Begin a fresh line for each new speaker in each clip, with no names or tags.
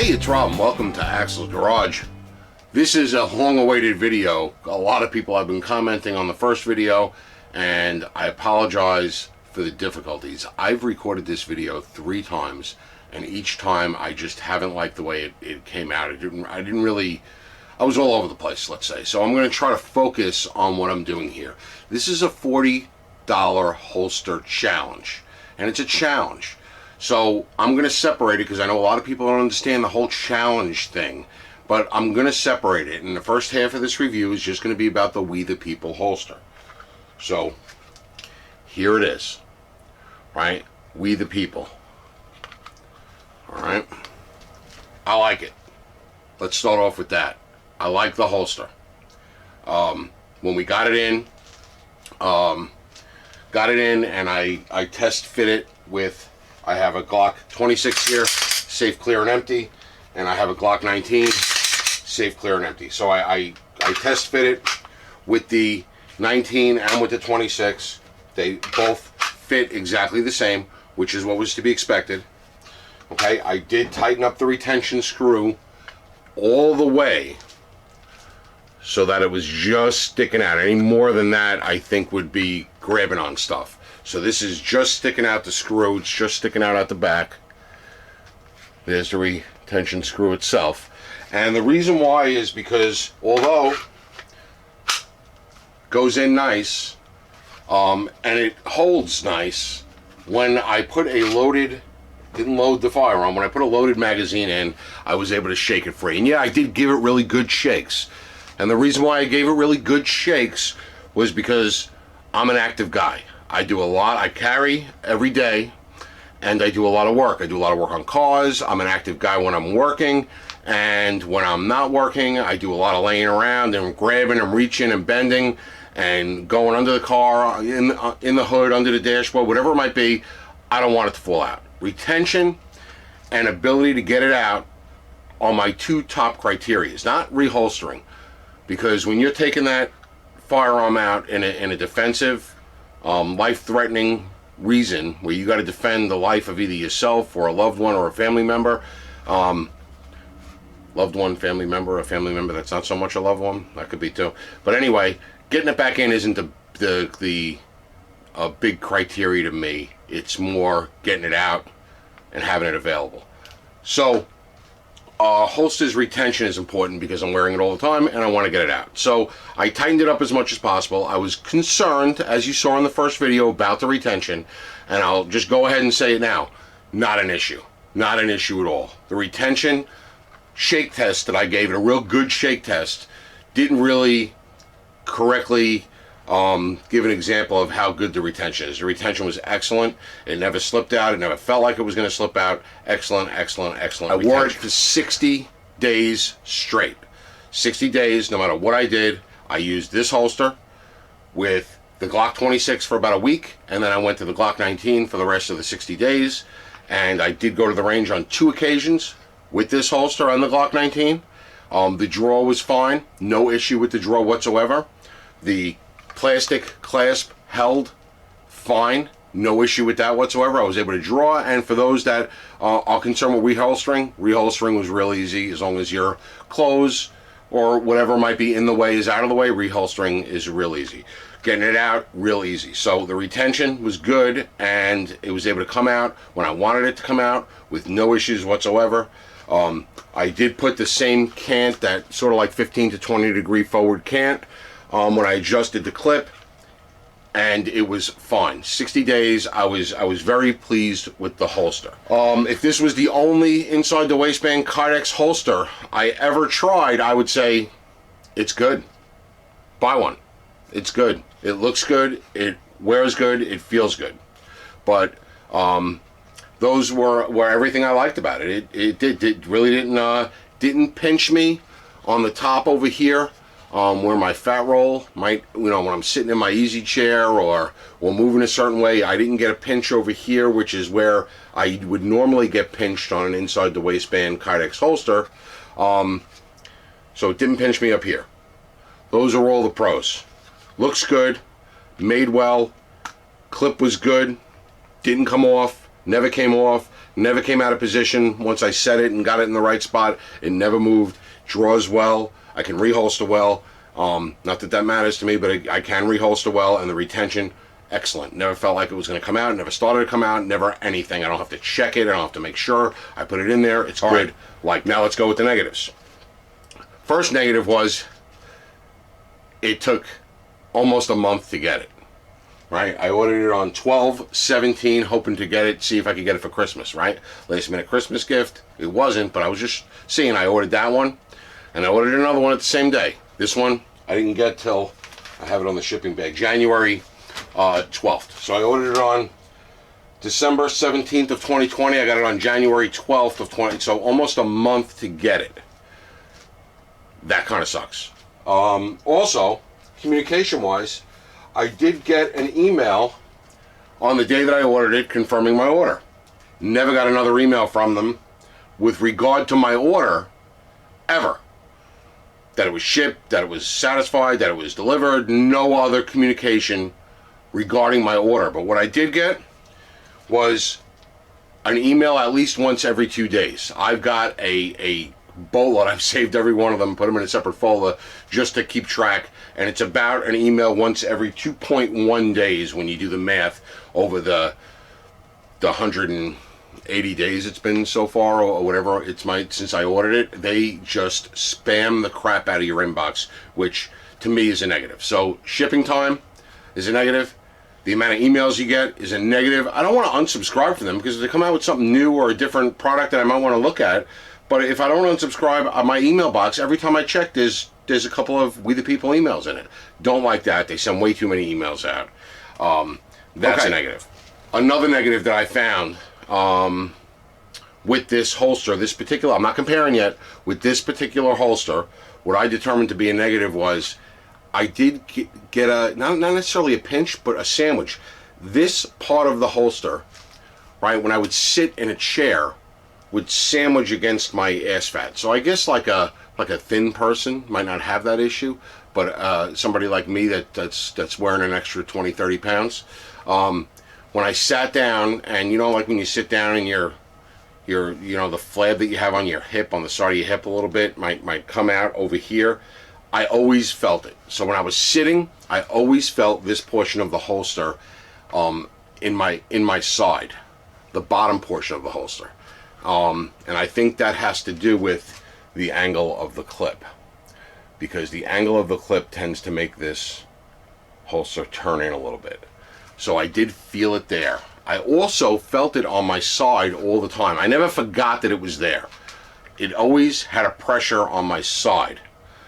Hey, it's Rob and welcome to Axel's Garage. This is a long-awaited video. A lot of people have been commenting on the first video, and I apologize for the difficulties. I've recorded this video 3 times, and each time I just haven't liked the way it came out. I was all over the place, let's say. So I'm going to try to focus on what I'm doing here. This is a $40 holster challenge, and it's a challenge. So I'm going to separate it because I know a lot of people don't understand the whole challenge thing, but I'm going to separate it. And the first half of this review is just going to be about the We the People holster. So here it is, right? We the People. All right. I like it. Let's start off with that. I like the holster. When we got it in, and I test fit it with, I have a Glock 26 here, safe, clear, and empty, and I have a Glock 19, safe, clear, and empty. So I test fit it with the 19 and with the 26. They both fit exactly the same, which is what was to be expected. Okay, I did tighten up the retention screw all the way so that it was just sticking out. Any more than that, I think, would be grabbing on stuff. So this is just sticking out the screw. It's just sticking out at the back. There's the retention screw itself. And the reason why is because although it goes in nice, and it holds nice, when I put a loaded, didn't load the firearm, when I put a loaded magazine in, I was able to shake it free. And yeah, I did give it really good shakes. And the reason why I gave it really good shakes was because I'm an active guy. I do a lot. I carry every day, and I do a lot of work. I do a lot of work on cars. I'm an active guy when I'm working, and when I'm not working, I do a lot of laying around and grabbing and reaching and bending and going under the car, in the hood, under the dashboard, whatever it might be. I don't want it to fall out. Retention and ability to get it out are my 2 top criteria. It's not reholstering, because when you're taking that firearm out in a defensive, life-threatening reason where you got to defend the life of either yourself or a loved one or a family member, loved one, family member, a family member that's not so much a loved one, that could be too. But anyway, getting it back in isn't the big criteria to me. It's more getting it out and having it available. So holster's retention is important because I'm wearing it all the time and I want to get it out. So I tightened it up as much as possible. I was concerned, as you saw in the first video, about the retention, and I'll just go ahead and say it now. Not an issue. Not an issue at all. The retention shake test that I gave it, a real good shake test, didn't really correctly give an example of how good the retention is. The retention was excellent. It never slipped out. It never felt like it was going to slip out. Excellent, excellent, excellent. I wore it for 60 days straight. 60 days, no matter what I did. I used this holster with the Glock 26 for about a week, and then I went to the Glock 19 for the rest of the 60 days. And I did go to the range on 2 occasions with this holster on the Glock 19. The draw was fine. No issue with the draw whatsoever. The plastic clasp held fine, no issue with that whatsoever. I was able to draw, and for those that are concerned with reholstering was real easy. As long as your clothes or whatever might be in the way is out of the way, reholstering is real easy. Getting it out, real easy. So the retention was good, and it was able to come out when I wanted it to come out with no issues whatsoever. I did put the same cant, that sort of like 15 to 20 degree forward cant, when I adjusted the clip, and it was fine. 60 days, I was very pleased with the holster. If this was the only inside the waistband Kydex holster I ever tried, I would say it's good. Buy one. It's good. It looks good. It wears good. It feels good. But those were everything I liked about it. It really didn't pinch me on the top over here. Where my fat roll might, when I'm sitting in my easy chair or moving a certain way, I didn't get a pinch over here, which is where I would normally get pinched on an inside the waistband Kydex holster. So it didn't pinch me up here. Those are all the pros. Looks good, made well, clip was good, didn't come off, never came off, Never came out of position. Once I set it and got it in the right spot, it never moved. Draws well. I can reholster well. Not that that matters to me, but I can reholster well, and the retention, excellent. Never felt like it was going to come out. Never started to come out. Never anything. I don't have to check it. I don't have to make sure. I put it in there. It's good. Right. Like, now let's go with the negatives. First negative was it took almost a month to get it. Right? I ordered it on 12/17, hoping to get it, see if I could get it for Christmas, right? Last minute Christmas gift. It wasn't, but I was just seeing. I ordered that one, and I ordered another one at the same day. This one I didn't get till, I have it on the shipping bag, January 12th. So I ordered it on December 17th of 2020. I got it on January 12th of 20, so almost a month to get it. That kind of sucks. Also, communication-wise, I did get an email on the day that I ordered it confirming my order. Never got another email from them with regard to my order, ever. That it was shipped, that it was satisfied, that it was delivered. No other communication regarding my order. But what I did get was an email at least once every 2 days. I've got a boatload. I've saved every one of them, put them in a separate folder just to keep track. And it's about an email once every 2.1 days when you do the math over the 180 days it's been so far, or whatever it's since I ordered it. They just spam the crap out of your inbox, which to me is a negative. So shipping time is a negative. The amount of emails you get is a negative. I don't want to unsubscribe from them because if they come out with something new or a different product that I might want to look at, but if I don't unsubscribe on my email box, every time I check, there's a couple of We the People emails in it. Don't like that. They send way too many emails out. That's a negative. Another negative that I found with this holster, this particular, I'm not comparing yet, with this particular holster, what I determined to be a negative was I did get a, not necessarily a pinch, but a sandwich. This part of the holster, right, when I would sit in a chair, would sandwich against my ass fat. So I guess like a thin person might not have that issue, but somebody like me that's wearing an extra 20-30 pounds, when I sat down, and you know, like when you sit down and your you know, the flab that you have on your hip, on the side of your hip a little bit might come out over here. I always felt it. So when I was sitting, I always felt this portion of the holster in my side, the bottom portion of the holster. And I think that has to do with the angle of the clip, because the angle of the clip tends to make this holster turn in a little bit. So I did feel it there. I also felt it on my side all the time. I never forgot that it was there. It always had a pressure on my side,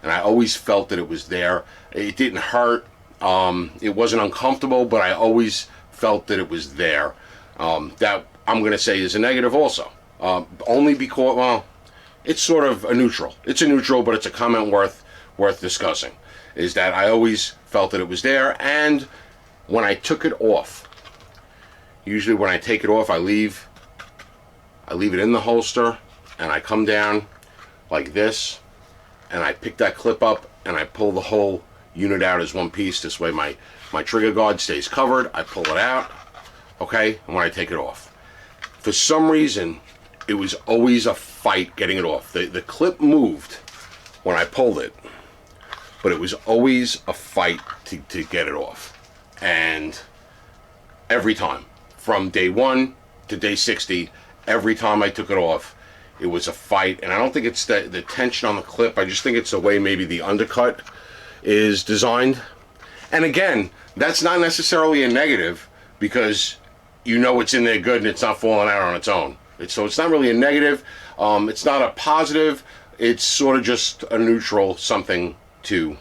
and I always felt that it was there. It didn't hurt. It wasn't uncomfortable, but I always felt that it was there. That I'm going to say is a negative also. Only because, well, it's sort of a neutral. It's a neutral, but it's a comment worth discussing. Is that I always felt that it was there, and when I took it off, usually when I take it off, I leave it in the holster, and I come down like this, and I pick that clip up, and I pull the whole unit out as one piece. This way my trigger guard stays covered. I pull it out, okay, and when I take it off. For some reason, it was always a fight getting it off. The clip moved when I pulled it, but it was always a fight to get it off. And every time, from day 1 to day 60, every time I took it off, it was a fight. And I don't think it's the tension on the clip. I just think it's the way maybe the undercut is designed. And again, that's not necessarily a negative, because you know it's in there good and it's not falling out on its own. So it's not really a negative. It's not a positive. It's sort of just a neutral something to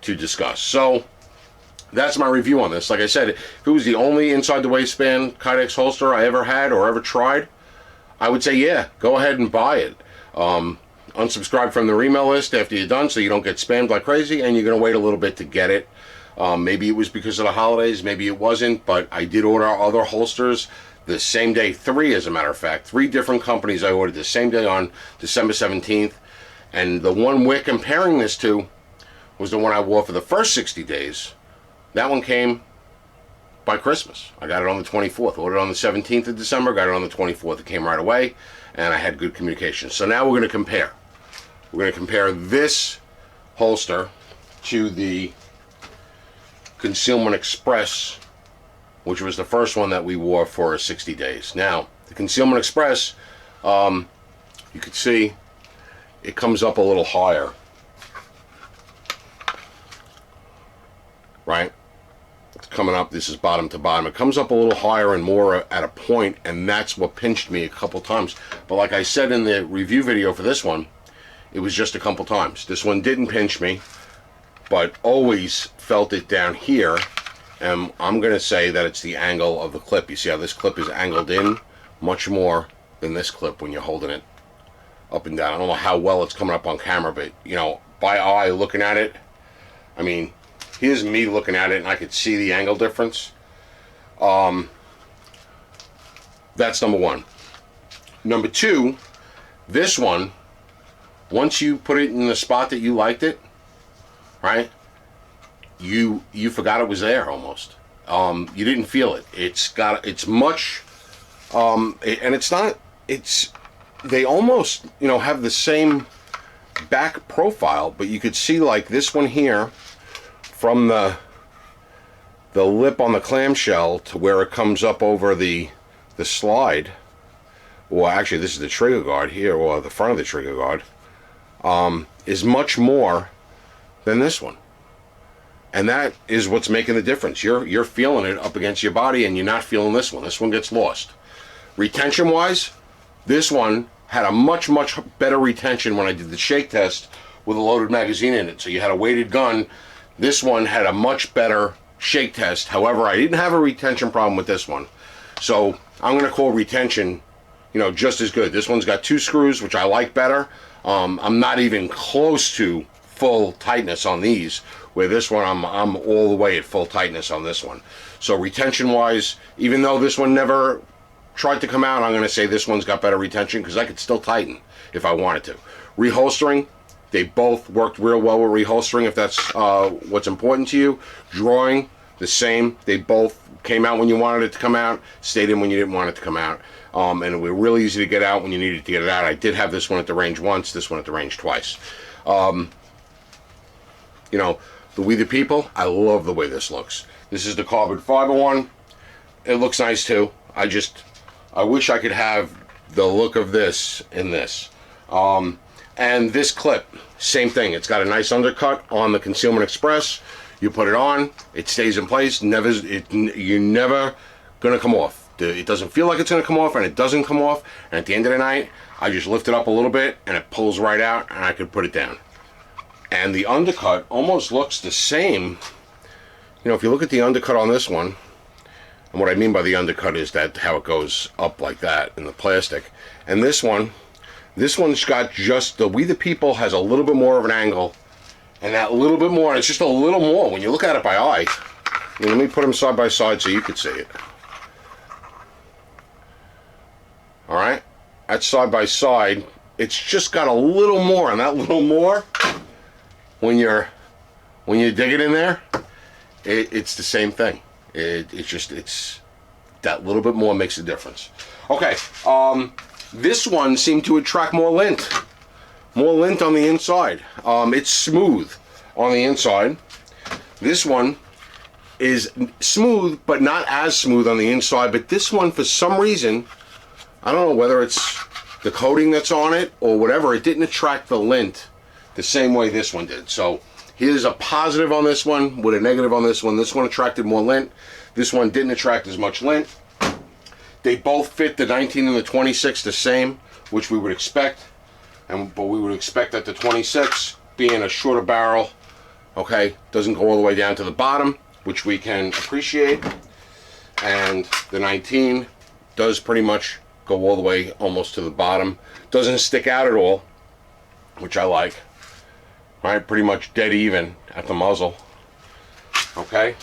discuss. So that's my review on this. Like I said, if it was the only inside the waistband Kydex holster I ever had or ever tried, I would say, yeah, go ahead and buy it. Unsubscribe from the email list after you're done so you don't get spammed like crazy, and you're going to wait a little bit to get it. Maybe it was because of the holidays, maybe it wasn't, but I did order other holsters the same day, 3 as a matter of fact. 3 different companies I ordered the same day on December 17th, and the one we're comparing this to was the one I wore for the first 60 days. That one came by Christmas. I got it on the 24th. Ordered on the 17th of December, got it on the 24th. It came right away, and I had good communication. So now we're going to compare. We're going to compare this holster to the Concealment Express, which was the first one that we wore for 60 days. Now, the Concealment Express, you can see it comes up a little higher, right? It's coming up, this is bottom to bottom. It comes up a little higher and more at a point, and that's what pinched me a couple times. But like I said in the review video for this one, it was just a couple times. This one didn't pinch me, but always felt it down here. And I'm going to say that it's the angle of the clip. You see how this clip is angled in much more than this clip when you're holding it up and down. I don't know how well it's coming up on camera, but you know, by eye looking at it, I mean, here's me looking at it and I could see the angle difference. That's number one. Number two, this one, once you put it in the spot that you liked it, right, you forgot it was there almost. You didn't feel it. It's much, and it's not, they almost, you know, have the same back profile, but you could see like this one here from the lip on the clamshell to where it comes up over the slide. Well, actually this is the trigger guard here, or the front of the trigger guard, is much more than this one. And that is what's making the difference. You're feeling it up against your body, and you're not feeling this one. This one gets lost. Retention wise, this one had a much better retention when I did the shake test with a loaded magazine in it. So you had a weighted gun. This one had a much better shake test. However, I didn't have a retention problem with this one. So I'm going to call retention, you know, just as good. This one's got 2 screws, which I like better. I'm not even close to full tightness on these, where this one I'm all the way at full tightness on this one. So retention wise, even though this one never tried to come out, I'm going to say this one's got better retention because I could still tighten if I wanted to. Reholstering, they both worked real well with reholstering, if that's what's important to you. Drawing, the same. They both came out when you wanted it to come out, stayed in when you didn't want it to come out. And it was really easy to get out when you needed to get it out. I did have this one at the range once, this one at the range twice. You know, the We the People, I love the way this looks. This is the carbon fiber one. It looks nice too. I wish I could have the look of this in this. And this clip, same thing. It's got a nice undercut on the Concealment Express. You put it on, it stays in place. You're never gonna come off. It doesn't feel like it's gonna come off, and it doesn't come off. And at the end of the night, I just lift it up a little bit, and it pulls right out, and I could put it down. And the undercut almost looks the same. You know, if you look at the undercut on this one, and what I mean by the undercut is that how it goes up like that in the plastic. And this one's got just the We the People has a little bit more of an angle, and that little bit more, and it's just a little more when you look at it by eye. Let me put them side by side so you could see it. All right, that's side by side. It's just got a little more, and that little more, when you dig it in there, it's the same thing. It's that little bit more makes a difference. Okay, this one seemed to attract more lint on the inside. It's smooth on the inside. This one is smooth, but not as smooth on the inside. But this one, for some reason, I don't know whether it's the coating that's on it or whatever, it didn't attract the lint the same way this one did. So here's a positive on this one with a negative on this one. This one attracted more lint. This one didn't attract as much lint. They both fit the 19 and the 26 the same, which we would expect. But we would expect that the 26, being a shorter barrel, okay, doesn't go all the way down to the bottom, which we can appreciate. And the 19 does pretty much go all the way almost to the bottom. Doesn't stick out at all, which I like. All right, pretty much dead even at the muzzle. Okay.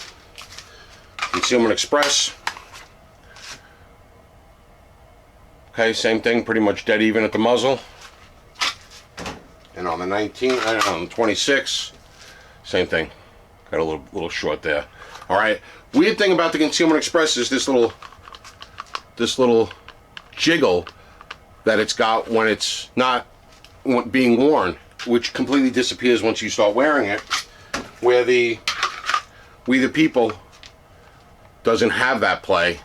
Concealment Express. Okay, same thing, pretty much dead even at the muzzle. And on the 19, and on the 26, same thing. Got a little short there. All right. Weird thing about the Concealment Express is this little jiggle that it's got when it's not being worn, which completely disappears once you start wearing it, where the We the People doesn't have that play.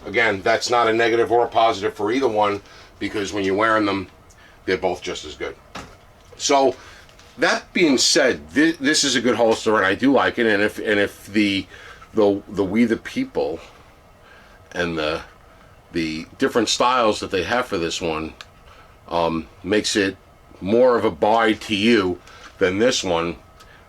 Again, that's not a negative or a positive for either one, because when you're wearing them, they're both just as good. So that being said, this is a good holster, and I do like it. And if the We the People and the different styles that they have for this one makes it more of a buy to you than this one,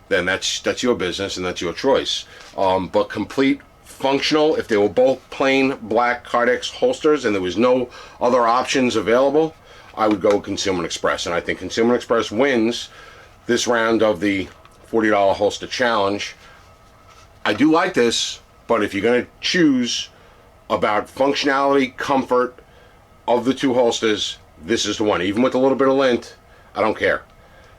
then that's your business and that's your choice. But complete functional, if they were both plain black Kydex holsters and there was no other options available, I would go with Concealment Express. And I think Concealment Express wins this round of the $40 holster challenge. I do like this, but if you're going to choose about functionality, comfort of the two holsters, this is the one. Even with a little bit of lint, I don't care.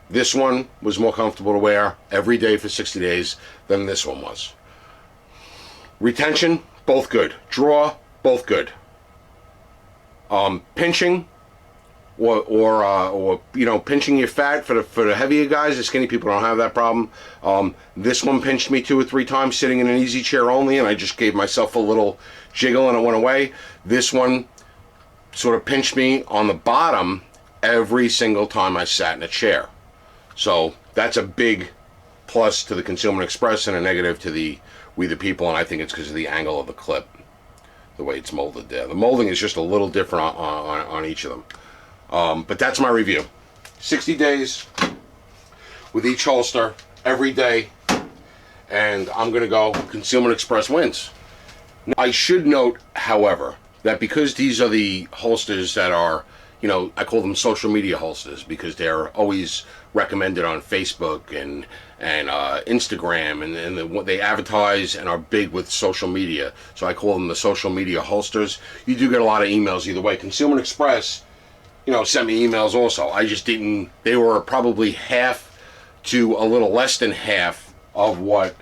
This one was more comfortable to wear every day for 60 days than this one was. Retention, both good. Draw, both good. Pinching, or you know, pinching your fat for the heavier guys. The skinny people don't have that problem. This one pinched me 2 or 3 times sitting in an easy chair only, and I just gave myself a little jiggle and it went away. This one sort of pinched me on the bottom every single time I sat in a chair. So that's a big plus to the Concealment Express and a negative to the We the People, and I think it's because of the angle of the clip, the way it's molded there. The molding is just a little different on each of them. But that's my review. 60 days with each holster every day, and I'm going to go Concealment Express wins. Now, I should note, however, that because these are the holsters that are, you know, I call them social media holsters because they're always recommended on Facebook and Instagram, and they advertise and are big with social media. So I call them the social media holsters. You do get a lot of emails either way. Concealment Express, you know, sent me emails also. I just didn't. They were probably half to a little less than half of what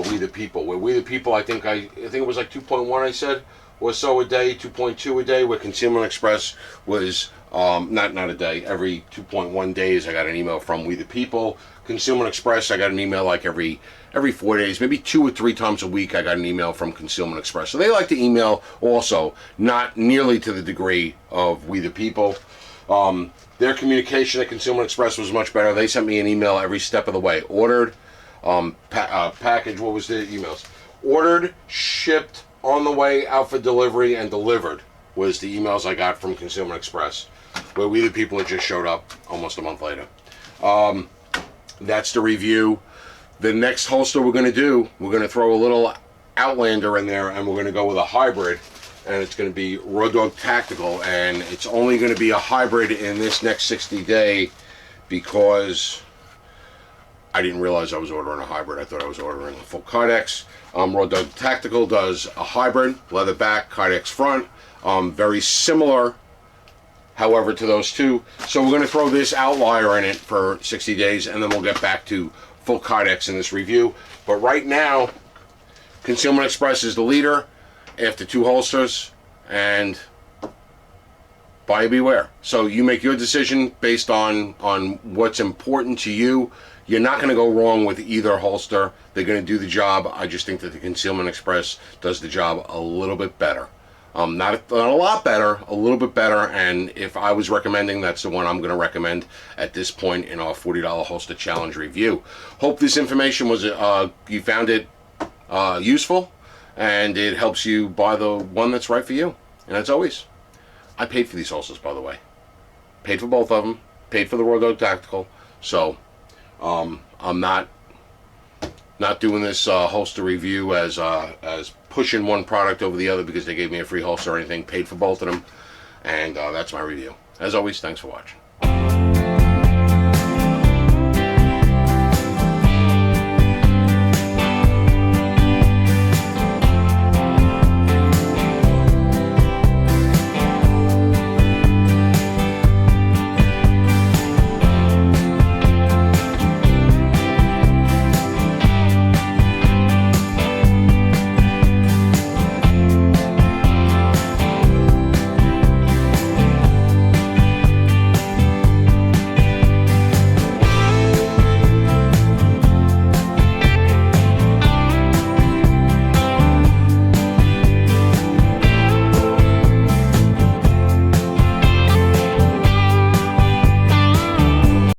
We the People. Where We the People, I think it was like 2.1. I said or so a day, 2.2 a day. Where Concealment Express was not a day. Every 2.1 days, I got an email from We the People. Concealment Express, I got an email like every 4 days, maybe 2 or 3 times a week. I got an email from Concealment Express. So they like to email also, not nearly to the degree of We the People. Their communication at Concealment Express was much better. They sent me an email every step of the way. Ordered, package, what was the emails? Ordered, shipped, on the way, out for delivery, and delivered was the emails I got from Concealment Express, where We the People had just showed up almost a month later. That's the review. The next holster we're going to throw a little Outlander in there, and we're going to go with a hybrid, and it's going to be Road Dog Tactical, and it's only going to be a hybrid in this next 60 day because I didn't realize I was ordering a hybrid. I thought I was ordering a full Kydex. Road Dog Tactical does a hybrid, leather back, Kydex front, very similar, however, to those two. So we're going to throw this outlier in it for 60 days, and then we'll get back to full Kydex in this review. But right now, Concealment Express is the leader after 2 holsters, and buyer beware. So you make your decision based on what's important to you. You're not going to go wrong with either holster. They're going to do the job. I just think that the Concealment Express does the job a little bit better. Not a lot better, a little bit better, and if I was recommending, that's the one I'm going to recommend at this point in our $40 holster challenge review. Hope this information was you found it useful, and it helps you buy the one that's right for you. And as always, I paid for these holsters, by the way. Paid for both of them. Paid for the Road Dog Tactical. So I'm not doing this holster review as pushing one product over the other because they gave me a free holster or anything. Paid for both of them, and that's my review. As always, thanks for watching.